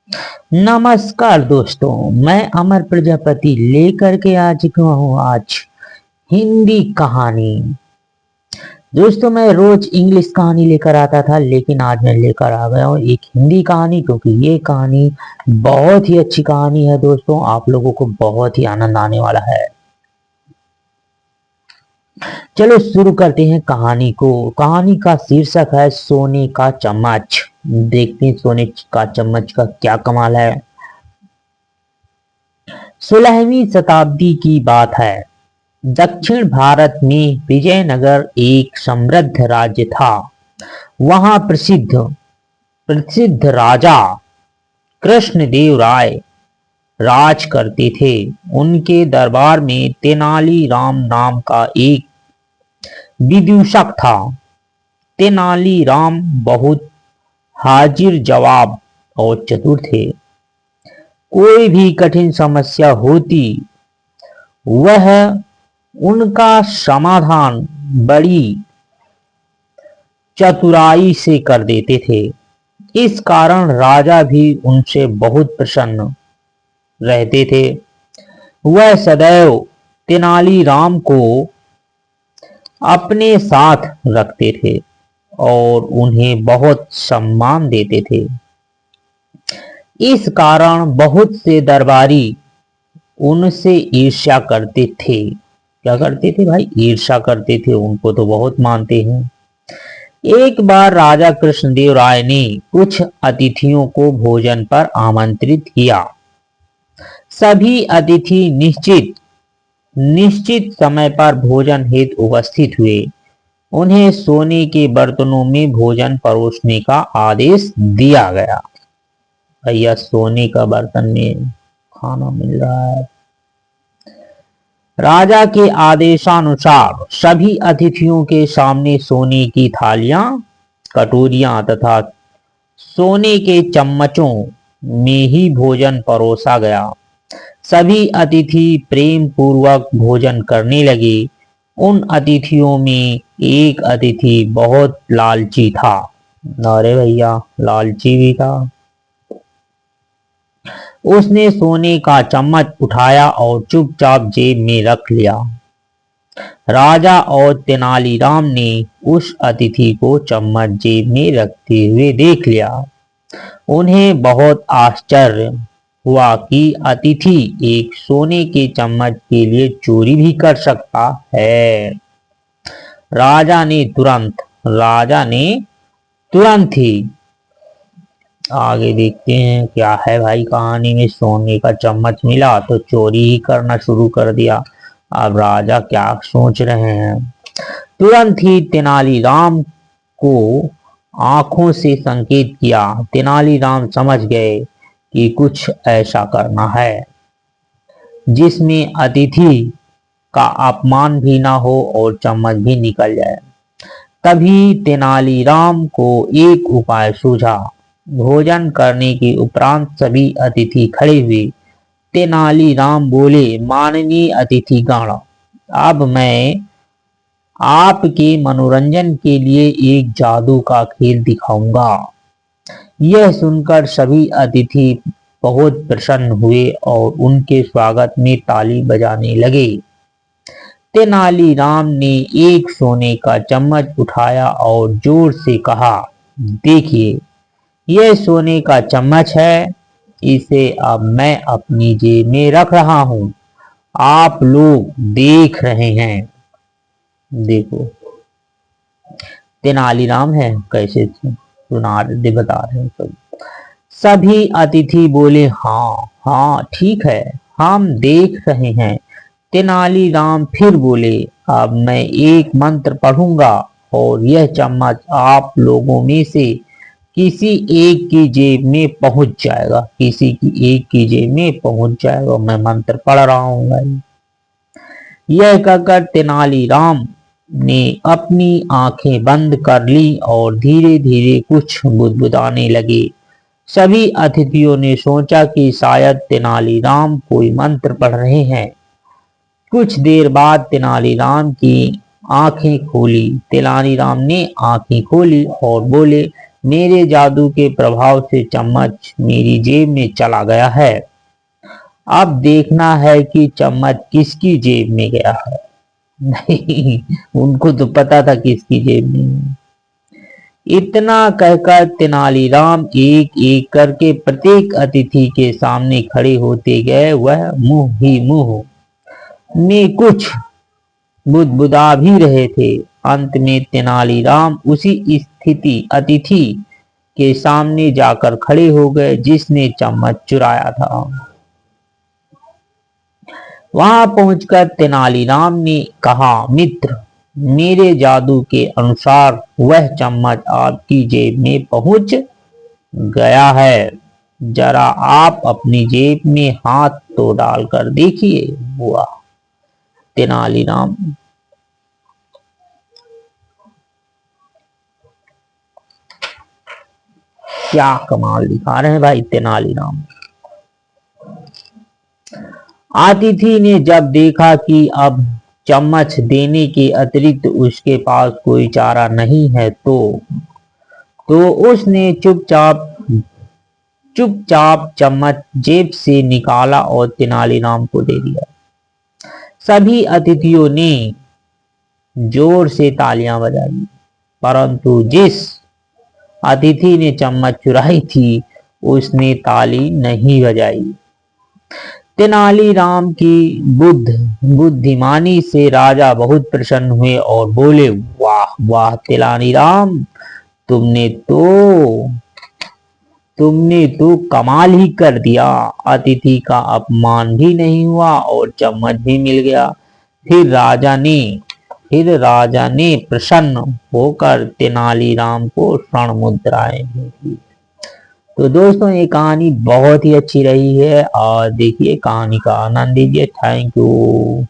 नमस्कार दोस्तों, मैं अमर प्रजापति लेकर के आ चुका हूँ आज हिंदी कहानी। दोस्तों, मैं रोज इंग्लिश कहानी लेकर आता था, लेकिन आज मैं लेकर आ गया हूँ एक हिंदी कहानी, क्योंकि ये कहानी बहुत ही अच्छी कहानी है। दोस्तों, आप लोगों को बहुत ही आनंद आने वाला है। चलो शुरू करते हैं कहानी को। कहानी का शीर्षक है सोने का चम्मच। देखते हैं सोने का चम्मच का क्या कमाल है। 16वीं शताब्दी की बात है। दक्षिण भारत में विजयनगर एक समृद्ध राज्य था। वहां प्रसिद्ध प्रसिद्ध राजा कृष्णदेव राय राज करते थे। उनके दरबार में तेनालीराम नाम का एक विदूषक था। तेनालीराम बहुत हाजिर जवाब और चतुर थे। कोई भी कठिन समस्या होती, वह उनका समाधान बड़ी चतुराई से कर देते थे। इस कारण राजा भी उनसे बहुत प्रसन्न रहते थे। वह सदैव तेनालीराम को अपने साथ रखते थे और उन्हें बहुत सम्मान देते थे। इस कारण बहुत से दरबारी उनसे ईर्ष्या करते थे। क्या करते थे भाई? ईर्ष्या करते थे। उनको तो बहुत मानते हैं। एक बार राजा कृष्णदेव राय ने कुछ अतिथियों को भोजन पर आमंत्रित किया। सभी अतिथि निश्चित निश्चित समय पर भोजन हेतु उपस्थित हुए। उन्हें सोने के बर्तनों में भोजन परोसने का आदेश दिया गया। भैया, सोने का बर्तन में खाना मिल रहा है। राजा के आदेशानुसार सभी अतिथियों के सामने सोने की थालियां, कटोरियां तथा सोने के चम्मचों में ही भोजन परोसा गया। सभी अतिथि प्रेम पूर्वक भोजन करने लगे। उन अतिथियों में एक अतिथि बहुत लालची था। अरे भैया, लालची भी था। उसने सोने का चम्मच उठाया और चुपचाप जेब में रख लिया। राजा और तेनालीराम ने उस अतिथि को चम्मच जेब में रखते हुए देख लिया। उन्हें बहुत आश्चर्य हुआ कि अतिथि एक सोने के चम्मच के लिए चोरी भी कर सकता है। राजा ने तुरंत ही आगे देखते हैं क्या है भाई कहानी में। सोने का चम्मच मिला तो चोरी ही करना शुरू कर दिया। अब राजा क्या सोच रहे हैं। तुरंत ही तेनालीराम को आंखों से संकेत किया। तेनालीराम समझ गए कि कुछ ऐसा करना है जिसमें अतिथि का अपमान भी ना हो और चम्मच भी निकल जाए। तभी तेनालीराम को एक उपाय सूझा। भोजन करने के उपरांत सभी अतिथि खड़े हुए। तेनालीराम बोले, माननीय अतिथिगण, अब मैं आपके मनोरंजन के लिए एक जादू का खेल दिखाऊंगा। यह सुनकर सभी अतिथि बहुत प्रसन्न हुए और उनके स्वागत में ताली बजाने लगे। तेनालीराम ने एक सोने का चम्मच उठाया और जोर से कहा, देखिए, यह सोने का चम्मच है। इसे अब मैं अपनी जेब में रख रहा हूं। आप लोग देख रहे हैं। देखो, तेनालीराम है कैसे सुना बता रहे हैं सब। सभी अतिथि बोले, हाँ हाँ ठीक है, हम देख रहे हैं। तेनालीराम फिर बोले, अब मैं एक मंत्र पढ़ूंगा और यह चम्मच आप लोगों में से किसी एक की जेब में पहुंच जाएगा। किसी की एक की जेब में पहुंच जाएगा। मैं मंत्र पढ़ रहा हूं भाई। यह कहकर तेनालीराम ने अपनी आंखें बंद कर ली और धीरे धीरे कुछ बुदबुदाने लगे। सभी अतिथियों ने सोचा कि शायद तेनालीराम कोई मंत्र पढ़ रहे हैं। कुछ देर बाद तेनालीराम की आंखें खोली। तेनालीराम ने आंखें खोली और बोले, मेरे जादू के प्रभाव से चम्मच मेरी जेब में चला गया है। अब देखना है कि चम्मच किसकी जेब में गया है। नहीं, उनको तो पता था किसकी जेब में है। इतना कहकर तेनालीराम एक एक करके प्रत्येक अतिथि के सामने खड़े होते गए। वह मुंह ही मुंह में कुछ बुदबुदा भी रहे थे। अंत में तेनालीराम उसी स्थिति अतिथि के सामने जाकर खड़े हो गए जिसने चम्मच चुराया था। वहां पहुंचकर तेनालीराम ने कहा, मित्र, मेरे जादू के अनुसार वह चम्मच आपकी जेब में पहुंच गया है। जरा आप अपनी जेब में हाथ तो डालकर देखिए। हुआ तेनालीराम क्या कमाल दिखा रहे हैं भाई तेनालीराम। अतिथि ने जब देखा कि अब चम्मच देने के अतिरिक्त उसके पास कोई चारा नहीं है तो उसने चुपचाप चुपचाप चम्मच जेब से निकाला और तेनालीराम को दे दिया। सभी अतिथियों ने जोर से तालियां बजाई, परंतु जिस अतिथि ने चम्मच चुराई थी उसने ताली नहीं बजाई। तेनालीराम की बुद्धिमानी से राजा बहुत प्रसन्न हुए और बोले, वाह वाह तेनालीराम, तुमने तो कमाल ही कर दिया। अतिथि का अपमान भी नहीं हुआ और चम्मच भी मिल गया। फिर राजा ने प्रसन्न होकर तेनालीराम को स्वर्ण मुद्राएं दी। तो दोस्तों ये कहानी बहुत ही अच्छी रही है और देखिए कहानी का आनंद लीजिए। Thank you.